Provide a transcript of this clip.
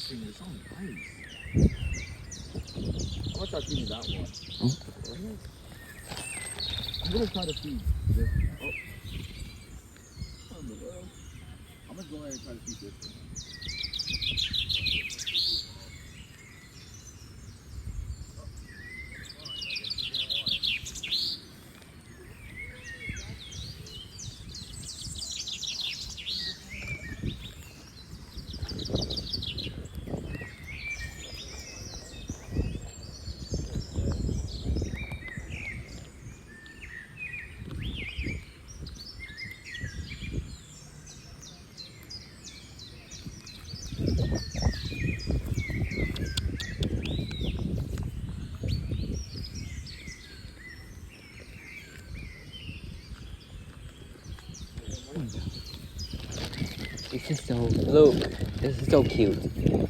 thing is so nice. I'm gonna start feeding that one. I'm gonna try to feed this. Oh. What in the world? I'm gonna go ahead and try to feed this one. This is so, look, this is so cute.